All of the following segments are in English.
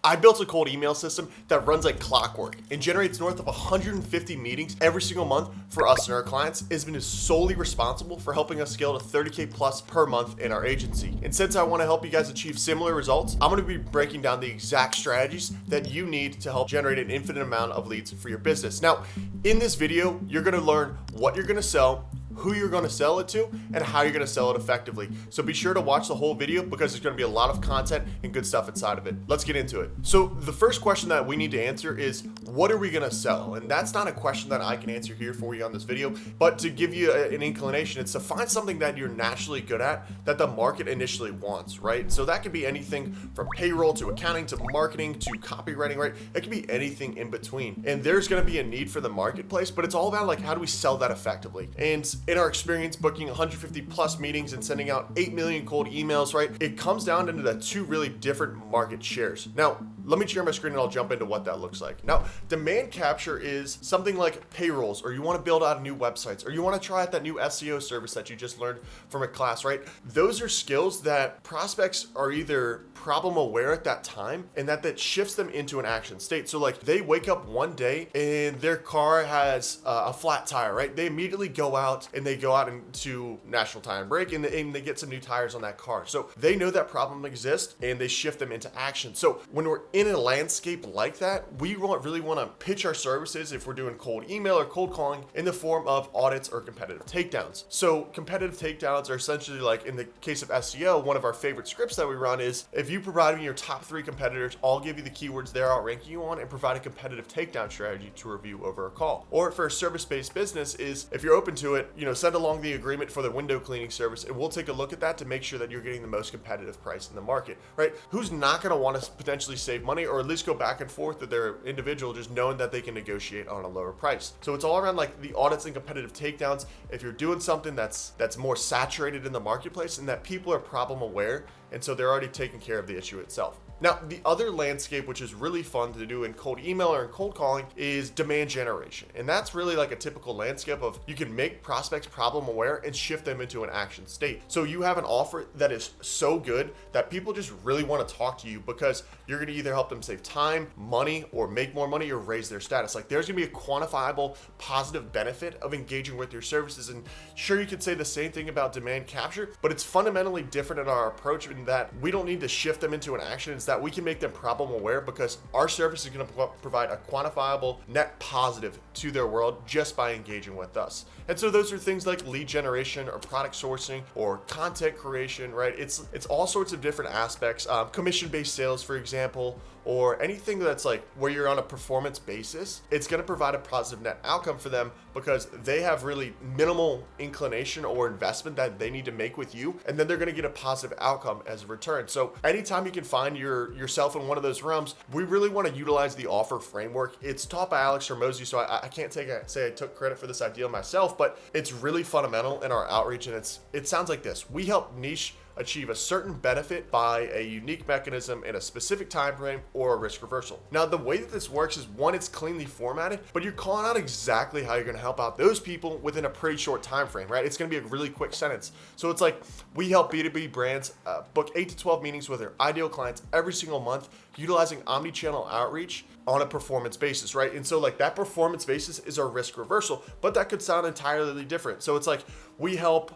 I built a cold email system that runs like clockwork and generates north of 150 meetings every single month for us and our clients. It's been solely responsible for helping us scale to 30K plus per month in our agency. And since I want to help you guys achieve similar results, I'm going to be breaking down the exact strategies that you need to help generate an infinite amount of leads for your business. Now, in this video, you're going to learn what you're going to sell, who you're going to sell it to, and how you're going to sell it effectively. So be sure to watch the whole video because there's going to be a lot of content and good stuff inside of it. Let's get into it. So the first question that we need to answer is, what are we going to sell? And that's not a question that I can answer here for you on this video, but to give you an inclination, it's to find something that you're naturally good at that the market initially wants, right? So that could be anything from payroll to accounting to marketing to copywriting, right? It could be anything in between. And there's going to be a need for the marketplace, but it's all about like, how do we sell that effectively? And in our experience booking 150 plus meetings and sending out 8 million cold emails, right? It comes down into the two really different market shares. Now, let me share my screen and I'll jump into what that looks like. Now, demand capture is something like payrolls, or you want to build out new websites, or you want to try out that new SEO service that you just learned from a class, right? Those are skills that prospects are either problem aware at that time and that shifts them into an action state. So like they wake up one day and their car has a flat tire, right? They immediately go out and they go out into National Tire and Brake and they get some new tires on that car. So they know that problem exists and they shift them into action. So when we're in a landscape like that, we really want to pitch our services, if we're doing cold email or cold calling, in the form of audits or competitive takedowns. So competitive takedowns are essentially like, in the case of SEO, one of our favorite scripts that we run is, if you provide me your top 3 competitors, I'll give you the keywords they're outranking you on and provide a competitive takedown strategy to review over a call. Or for a service-based business is, if you're open to it, send along the agreement for the window cleaning service and we'll take a look at that to make sure that you're getting the most competitive price in the market, right? Who's not going to want to potentially save money or at least go back and forth with their individual, just knowing that they can negotiate on a lower price? So it's all around like the audits and competitive takedowns. If you're doing something that's more saturated in the marketplace and that people are problem aware, and so they're already taking care of the issue itself. Now, the other landscape, which is really fun to do in cold email or in cold calling, is demand generation. And that's really like a typical landscape of, you can make prospects problem aware and shift them into an action state. So you have an offer that is so good that people just really want to talk to you because you're going to either help them save time, money, or make more money, or raise their status. Like, there's going to be a quantifiable positive benefit of engaging with your services. And sure, you could say the same thing about demand capture, but it's fundamentally different in our approach in that we don't need to shift them into an action. It's that we can make them problem aware because our service is going to provide a quantifiable net positive to their world just by engaging with us. And so those are things like lead generation or product sourcing or content creation, right? It's all sorts of different aspects. Commission-based sales, for example, or anything that's like where you're on a performance basis, it's going to provide a positive net outcome for them because they have really minimal inclination or investment that they need to make with you, and then they're going to get a positive outcome as a return. So anytime you can find yourself in one of those realms, we really want to utilize the offer framework. It's taught by Alex Hormozi, so I can't say I took credit for this idea myself, but it's really fundamental in our outreach, and it sounds like this. We help niche achieve a certain benefit by a unique mechanism in a specific time frame or a risk reversal. Now, the way that this works is, one, it's cleanly formatted, but you're calling out exactly how you're going to help out those people within a pretty short time frame, right? It's going to be a really quick sentence. So it's like, we help B2B brands book 8 to 12 meetings with their ideal clients every single month, utilizing omni-channel outreach on a performance basis, right? And so like that performance basis is our risk reversal, but that could sound entirely different. So it's like, we help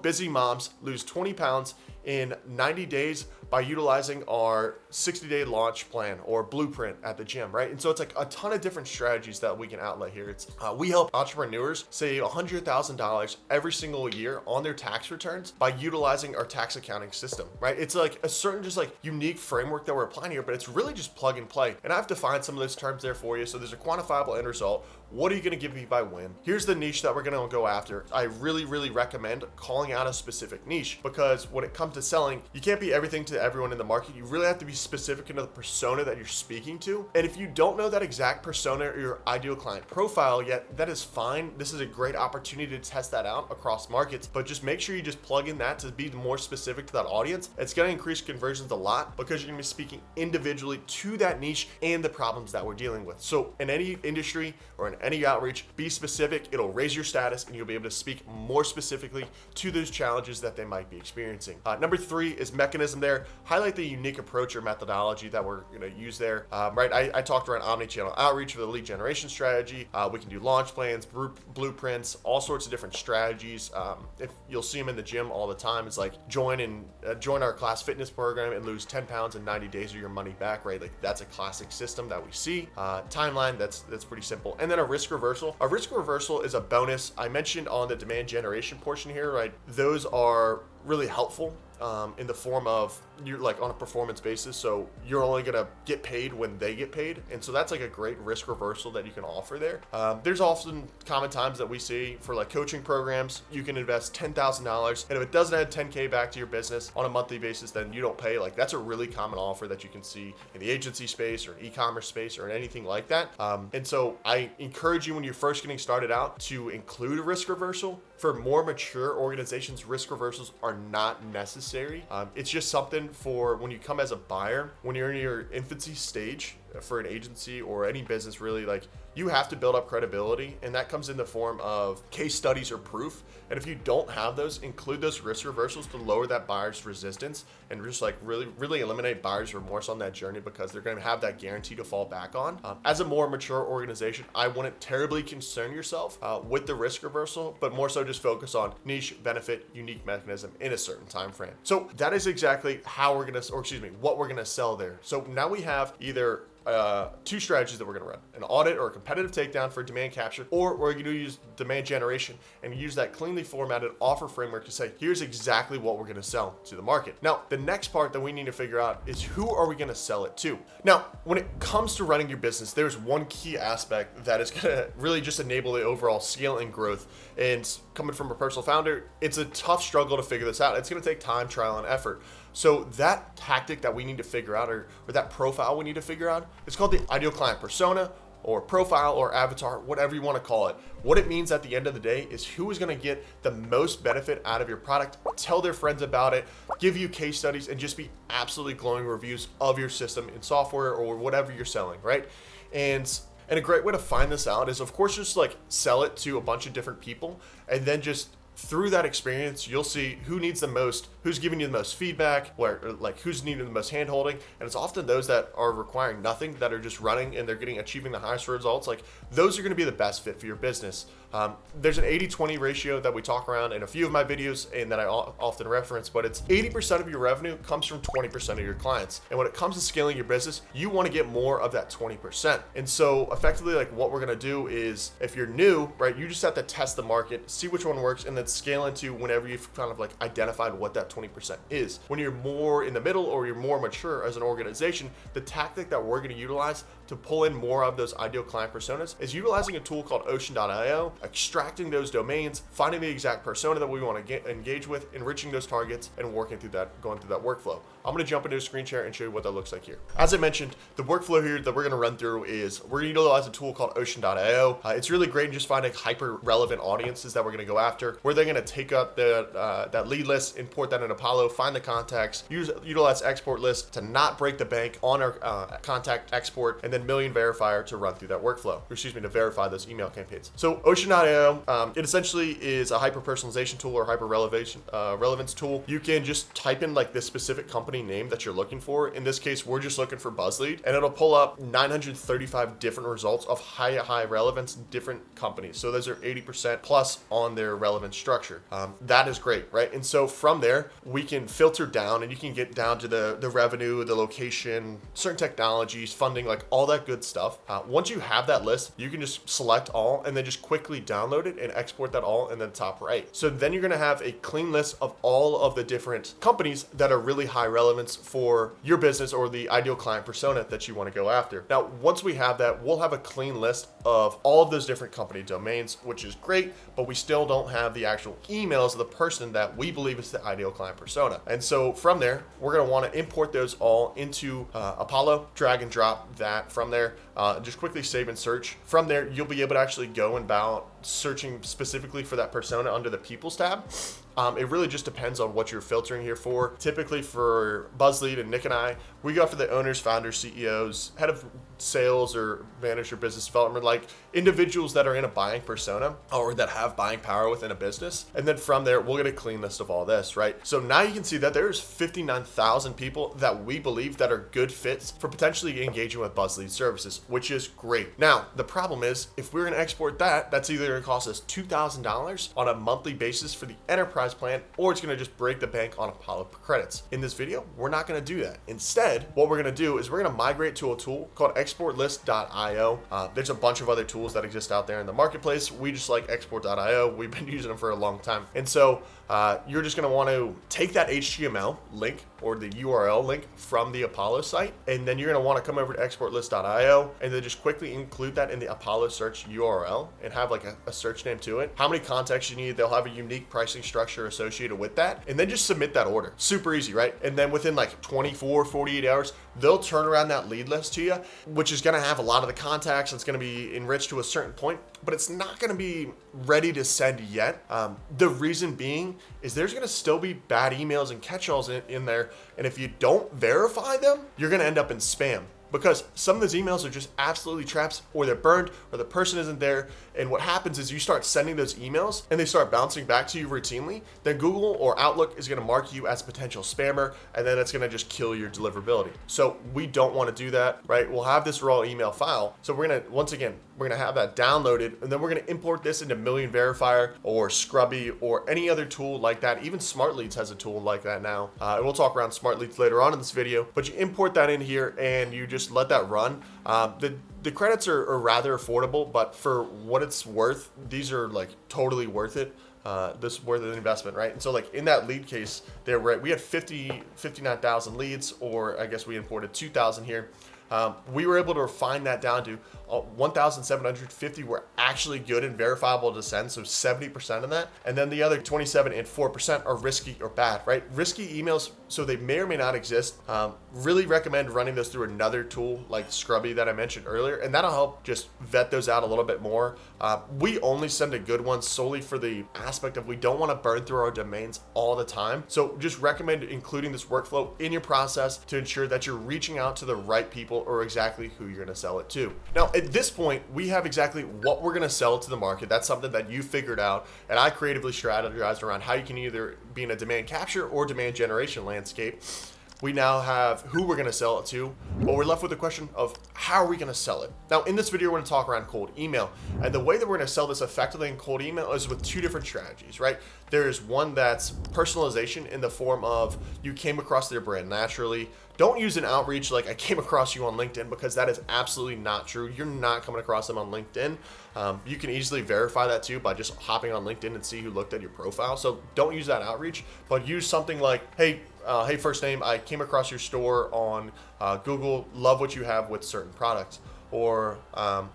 busy moms lose 20 pounds in 90 days by utilizing our 60-day launch plan or blueprint at the gym, right? And so it's like a ton of different strategies that we can outlet here. It's we help entrepreneurs save $100,000 every single year on their tax returns by utilizing our tax accounting system, right? It's like a certain just like unique framework that we're applying here, but it's really just plug and play. And I've defined some of those terms there for you. So there's a quantifiable end result. What are you going to give me by when? Here's the niche that we're going to go after. I really recommend calling out a specific niche, because when it comes to selling, you can't be everything to everyone in the market. You really have to be specific into the persona that you're speaking to. And if you don't know that exact persona or your ideal client profile yet, that is fine. This is a great opportunity to test that out across markets, but just make sure you just plug in that to be more specific to that audience. It's going to increase conversions a lot because you're going to be speaking individually to that niche and the problems that we're dealing with. So in any industry or in any outreach, be specific. It'll raise your status and you'll be able to speak more specifically to those challenges that they might be experiencing. Number 3 is mechanism there. Highlight the unique approach or methodology that we're going to use there. Right, I talked around omni-channel outreach for the lead generation strategy. We can do launch plans, blueprints, all sorts of different strategies. If you'll see them in the gym all the time, it's like join our class fitness program and lose 10 pounds in 90 days or your money back, right? Like that's a classic system that we see. Timeline, that's pretty simple. And then a risk reversal. A risk reversal is a bonus. I mentioned on the demand generation portion here, right? Those are really helpful in the form of you're like on a performance basis, so you're only gonna get paid when they get paid, and so that's like a great risk reversal that you can offer there. There's often common times that we see for like coaching programs, you can invest $10,000, and if it doesn't add 10K back to your business on a monthly basis, then you don't pay. Like that's a really common offer that you can see in the agency space or e-commerce space or anything like that. And so I encourage you when you're first getting started out to include a risk reversal. For more mature organizations, risk reversals are not necessary. It's just something for when you come as a buyer, when you're in your infancy stage for an agency or any business, really, like you have to build up credibility, and that comes in the form of case studies or proof. And if you don't have those, include those risk reversals to lower that buyer's resistance and just like really eliminate buyer's remorse on that journey, because they're going to have that guarantee to fall back on. As a more mature organization, I wouldn't terribly concern yourself with the risk reversal, but more so just focus on niche, benefit, unique mechanism in a certain time frame. So that is exactly how we're going to, or excuse me, what we're going to sell there. So now we have either 2 strategies that we're going to run: an audit or a competitive takedown for demand capture, or we're going to use demand generation and use that cleanly formatted offer framework to say, here's exactly what we're going to sell to the market. Now, the next part that we need to figure out is who are we going to sell it to? Now, when it comes to running your business, there's one key aspect that is going to really just enable the overall scale and growth. And coming from a personal founder, it's a tough struggle to figure this out. It's going to take time, trial, and effort. So that tactic that we need to figure out, or that profile we need to figure out, it's called the ideal client persona, or profile, or avatar, whatever you want to call it. What it means at the end of the day is who is going to get the most benefit out of your product, tell their friends about it, give you case studies, and just be absolutely glowing reviews of your system and software or whatever you're selling, right? And a great way to find this out is, of course, just like sell it to a bunch of different people, and then just through that experience, you'll see who needs the most, who's giving you the most feedback, like who's needing the most hand-holding. And it's often those that are requiring nothing, that are just running and they're achieving the highest results. Like those are going to be the best fit for your business. There's an 80-20 ratio that we talk around in a few of my videos and that I often reference, but it's 80% of your revenue comes from 20% of your clients. And when it comes to scaling your business, you want to get more of that 20%. And so effectively, like what we're going to do is, if you're new, right, you just have to test the market, see which one works, and then scale into whenever you've kind of like identified what that 20% is. When you're more in the middle or you're more mature as an organization, the tactic that we're going to utilize to pull in more of those ideal client personas is utilizing a tool called Ocean.io, extracting those domains, finding the exact persona that we want to engage with, enriching those targets, and working through that, going through that workflow. I'm going to jump into a screen share and show you what that looks like here. As I mentioned, the workflow here that we're going to run through is we're going to utilize a tool called Ocean.io. It's really great in just finding hyper relevant audiences that we're going to go after, where they're going to take up that lead list, import that in Apollo, find the contacts, utilize export lists to not break the bank on our contact export, and then Million Verifier to run through that workflow, or excuse me, to verify those email campaigns. So Ocean.io, it essentially is a hyper personalization tool or hyper relevance tool. You can just type in like this specific company name that you're looking for. In this case, we're just looking for BuzzLead, and it'll pull up 935 different results of high relevance different companies. So those are 80% plus on their relevance structure. That is great, right? And so from there, we can filter down, and you can get down to the revenue, the location, certain technologies, funding, like all that good stuff. Once you have that list, you can just select all and then just quickly download it and export that all in the top right. So then you're going to have a clean list of all of the different companies that are really high relevance for your business or the ideal client persona that you want to go after. Now, once we have that, we'll have a clean list of all of those different company domains, which is great, but we still don't have the actual emails of the person that we believe is the ideal client persona. And so from there, we're going to want to import those all into Apollo, drag and drop that from there, just quickly save and search. From there, you'll be able to actually go about searching specifically for that persona under the People's tab. It really just depends on what you're filtering here for. Typically for BuzzLead and Nick and I, we go after the owners, founders, CEOs, head of sales or manager business development, like individuals that are in a buying persona or that have buying power within a business. And then from there, we'll get a clean list of all this, right? So now you can see that there's 59,000 people that we believe that are good fits for potentially engaging with BuzzLead services, which is great. Now, the problem is if we're gonna export that, that's either gonna cost us $2,000 on a monthly basis for the enterprise plan, or it's gonna just break the bank on Apollo credits. In this video, we're not gonna do that. Instead, what we're gonna do is we're gonna migrate to a tool called exportlist.io. There's a bunch of other tools that exist out there in the marketplace. We just like export.io. We've been using them for a long time. And so you're just gonna wanna take that HTML link or the URL link from the Apollo site, and then you're gonna wanna come over to exportlist.io and then just quickly include that in the Apollo search URL and have like a search name to it, how many contacts you need. They'll have a unique pricing structure associated with that, and then just submit that order. Super easy, right? And then within like 24, 48 hours, they'll turn around that lead list to you, which is gonna have a lot of the contacts. It's gonna be enriched to a certain point, but it's not gonna be ready to send yet. The reason being is there's gonna still be bad emails and catch-alls in there, and if you don't verify them, you're gonna end up in spam, because some of those emails are just absolutely traps, or they're burned, or the person isn't there. And what happens is you start sending those emails and they start bouncing back to you routinely. Then Google or Outlook is gonna mark you as a potential spammer, and then it's gonna just kill your deliverability. So we don't wanna do that, right? We'll have this raw email file. So we're gonna, once again, we're gonna have that downloaded, and then we're gonna import this into Million Verifier or Scrubby or any other tool like that. Even SmartLeads has a tool like that now. And we'll talk around SmartLeads later on in this video, but you import that in here and you just let that run. The credits are rather affordable, but for what it's worth, these are like totally worth it. This is worth an investment, right? And so like in that lead case there, we had 59,000 leads, or I guess we imported 2,000 here. We were able to refine that down to 1,750 were actually good and verifiable to send, so 70% of that. And then the other 27 and 4% are risky or bad, right? Risky emails, so they may or may not exist. Really recommend running those through another tool like Scrubby that I mentioned earlier, and that'll help just vet those out a little bit more. We only send a good one solely for the aspect of we don't want to burn through our domains all the time. So just recommend including this workflow in your process to ensure that you're reaching out to the right people or exactly who you're going to sell it to. Now, at this point, we have exactly what we're going to sell to the market. That's something that you figured out, and I creatively strategized around how you can either be in a demand capture or demand generation landscape. We now have who we're going to sell it to, but we're left with the question of how are we going to sell it? Now, in this video, we're going to talk around cold email, and the way that we're going to sell this effectively in cold email is with two different strategies, right? There's one that's personalization in the form of you came across their brand naturally. Don't use an outreach like I came across you on LinkedIn, because that is absolutely not true. You're not coming across them on LinkedIn. You can easily verify that too by just hopping on LinkedIn and see who looked at your profile. So don't use that outreach, but use something like, hey, first name, I came across your store on Google, love what you have with certain products. Or,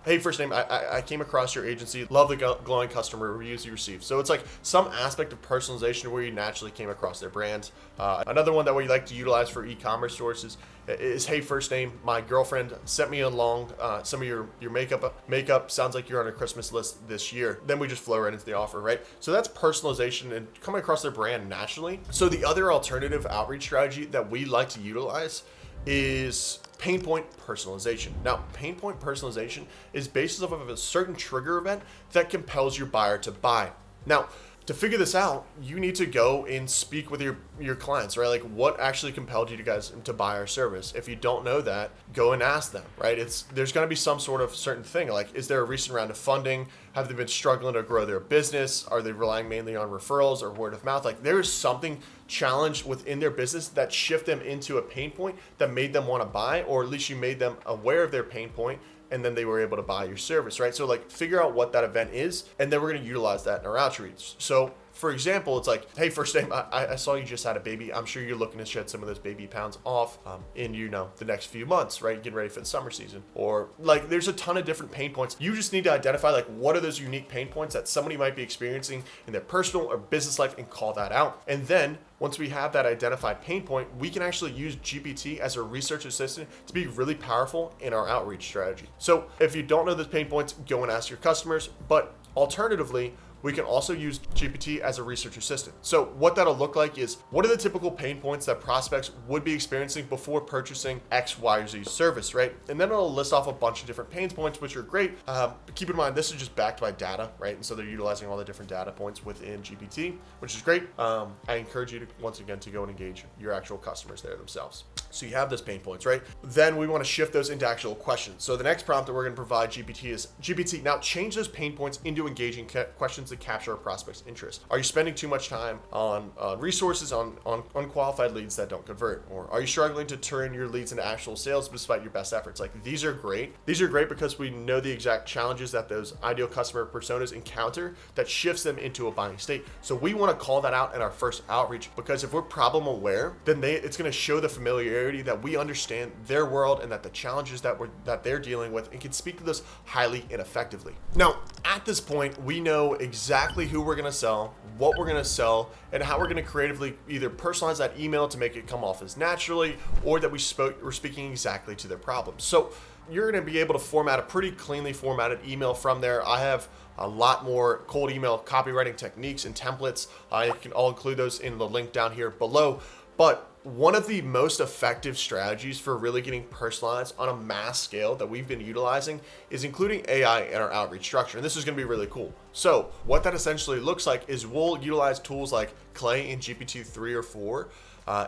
hey, first name, I came across your agency, love the glowing customer reviews you received. So it's like some aspect of personalization where you naturally came across their brand. Another one that we like to utilize for e-commerce stores is, hey, first name, my girlfriend sent me along some of your makeup sounds like you're on a Christmas list this year. Then we just flow right into the offer, right? So that's personalization and coming across their brand naturally. So the other alternative outreach strategy that we like to utilize is pain point personalization. Now, pain point personalization is based off of a certain trigger event that compels your buyer to buy. Now, to figure this out, you need to go and speak with your clients, right? Like, what actually compelled you guys to buy our service? If you don't know that, go and ask them, right? There's going to be some sort of certain thing. Like, is there a recent round of funding? Have they been struggling to grow their business? Are they relying mainly on referrals or word of mouth? Like, there is something challenge within their business that shift them into a pain point that made them want to buy, or at least you made them aware of their pain point, and then they were able to buy your service, right? So like, figure out what that event is, and then we're going to utilize that in our outreach. So for example, it's like, hey, first name, I saw you just had a baby. I'm sure you're looking to shed some of those baby pounds off in, the next few months, right? Getting ready for the summer season. Or like, there's a ton of different pain points. You just need to identify like, what are those unique pain points that somebody might be experiencing in their personal or business life, and call that out. And then once we have that identified pain point, we can actually use GPT as a research assistant to be really powerful in our outreach strategy. So if you don't know those pain points, go and ask your customers. But alternatively, we can also use GPT as a research assistant. So what that'll look like is, what are the typical pain points that prospects would be experiencing before purchasing X, Y, or Z service, right? And then it'll list off a bunch of different pain points, which are great. But keep in mind, this is just backed by data, right? And so they're utilizing all the different data points within GPT, which is great. I encourage you to, once again, to go and engage your actual customers there themselves. So you have those pain points, right? Then we want to shift those into actual questions. So the next prompt that we're going to provide GPT is, GPT, now change those pain points into engaging questions that capture a prospect's interest. Are you spending too much time on resources on unqualified leads that don't convert? Or are you struggling to turn your leads into actual sales despite your best efforts? Like, these are great. These are great because we know the exact challenges that those ideal customer personas encounter that shifts them into a buying state. So we want to call that out in our first outreach, because if we're problem aware, then it's going to show the familiarity that we understand their world and that the challenges that they're dealing with, and can speak to this highly and effectively. Now, at this point, we know exactly who we're going to sell, what we're going to sell, and how we're going to creatively either personalize that email to make it come off as naturally, or that we're speaking exactly to their problems. So you're going to be able to format a pretty cleanly formatted email from there. I have a lot more cold email copywriting techniques and templates. I'll include those in the link down here below. But one of the most effective strategies for really getting personalized on a mass scale that we've been utilizing is including AI in our outreach structure. And this is going to be really cool. So what that essentially looks like is we'll utilize tools like Clay in GPT-3 or 4.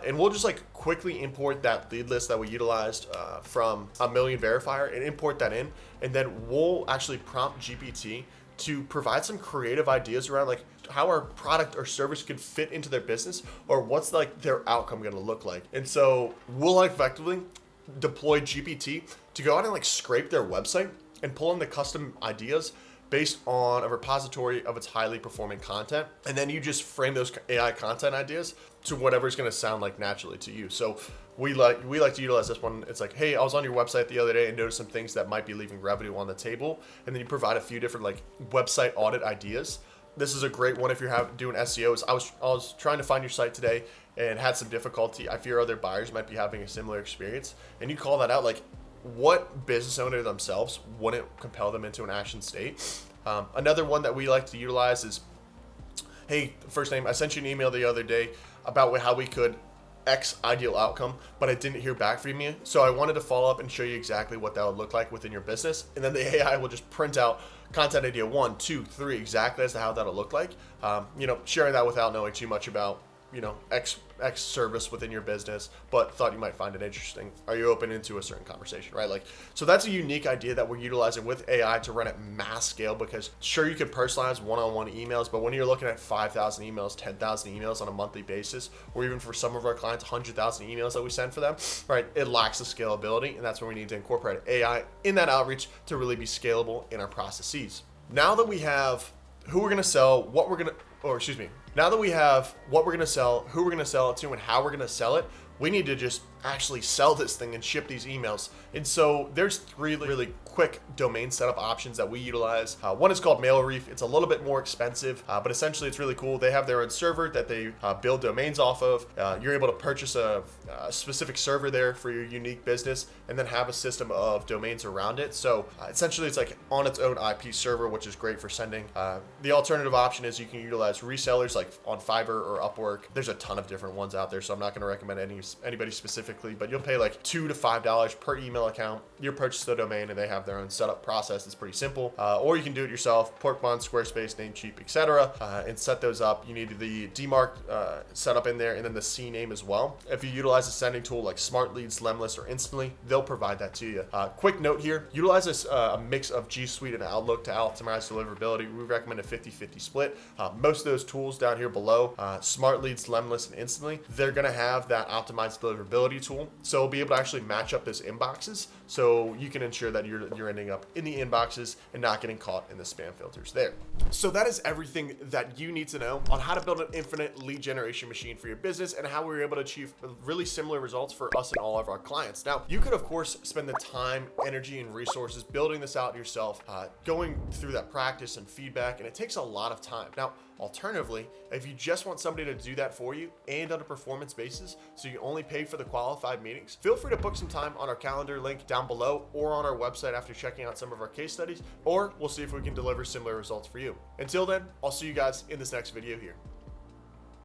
And we'll just like quickly import that lead list that we utilized from a Million Verifier and import that in. And then we'll actually prompt GPT to provide some creative ideas around like how our product or service could fit into their business, or what's like their outcome going to look like. And so we'll effectively deploy GPT to go out and like scrape their website and pull in the custom ideas based on a repository of its highly performing content. And then you just frame those AI content ideas to whatever is going to sound like naturally to you. So we like to utilize this one. It's like, hey, I was on your website the other day and noticed some things that might be leaving revenue on the table. And then you provide a few different like website audit ideas. This is a great one if you're doing SEOs. I was trying to find your site today and had some difficulty. I fear other buyers might be having a similar experience. And you call that out, like, what business owner themselves wouldn't compel them into an action state? Another one that we like to utilize is, hey, first name, I sent you an email the other day about how we could X ideal outcome, but I didn't hear back from you. So I wanted to follow up and show you exactly what that would look like within your business. And then the AI will just print out content idea 1, 2, 3, exactly as to how that'll look like. Sharing that without knowing too much about, X service within your business, but thought you might find it interesting. Are you open into a certain conversation, right? Like, so that's a unique idea that we're utilizing with AI to run at mass scale, because sure, you could personalize one-on-one emails, but when you're looking at 5,000 emails, 10,000 emails on a monthly basis, or even for some of our clients, 100,000 emails that we send for them, right? It lacks the scalability, and that's where we need to incorporate AI in that outreach to really be scalable in our processes. Now that we have who we're going to sell, now that we have what we're going to sell, who we're going to sell it to, and how we're going to sell it, we need to just actually sell this thing and ship these emails. And so there's 3 really quick domain setup options that we utilize. One is called MailReef. It's a little bit more expensive, but essentially it's really cool. They have their own server that they build domains off of. You're able to purchase a specific server there for your unique business, and then have a system of domains around it. So essentially it's like on its own IP server, which is great for sending. The alternative option is you can utilize resellers like on Fiverr or Upwork. There's a ton of different ones out there, so I'm not going to recommend anybody specifically, but you'll pay like $2 to $5 per email account. You purchase the domain and they have their own setup process. It's pretty simple. Or you can do it yourself, Porkbun, Squarespace, Namecheap, etc. And set those up. You need the DMARC setup in there, and then the CNAME as well. If you utilize a sending tool like SmartLeads, Lemlist, or Instantly, they'll provide that to you. Quick note here, utilize a mix of G Suite and Outlook to optimize deliverability. We recommend a 50-50 split. Most of those tools down here below, SmartLeads, Lemlist, and Instantly, they're going to have that optimized deliverability tool. So we'll be able to actually match up those inboxes, so you can ensure that you're ending up in the inboxes and not getting caught in the spam filters there. So that is everything that you need to know on how to build an infinite lead generation machine for your business, and how we were able to achieve really similar results for us and all of our clients. Now, you could of course spend the time, energy, and resources building this out yourself, going through that practice and feedback, and it takes a lot of time. Now, alternatively, if you just want somebody to do that for you and on a performance basis, so you only pay for the qualified meetings, feel free to book some time on our calendar link down down below or on our website after checking out some of our case studies, or we'll see if we can deliver similar results for you. Until then, I'll see you guys in this next video here.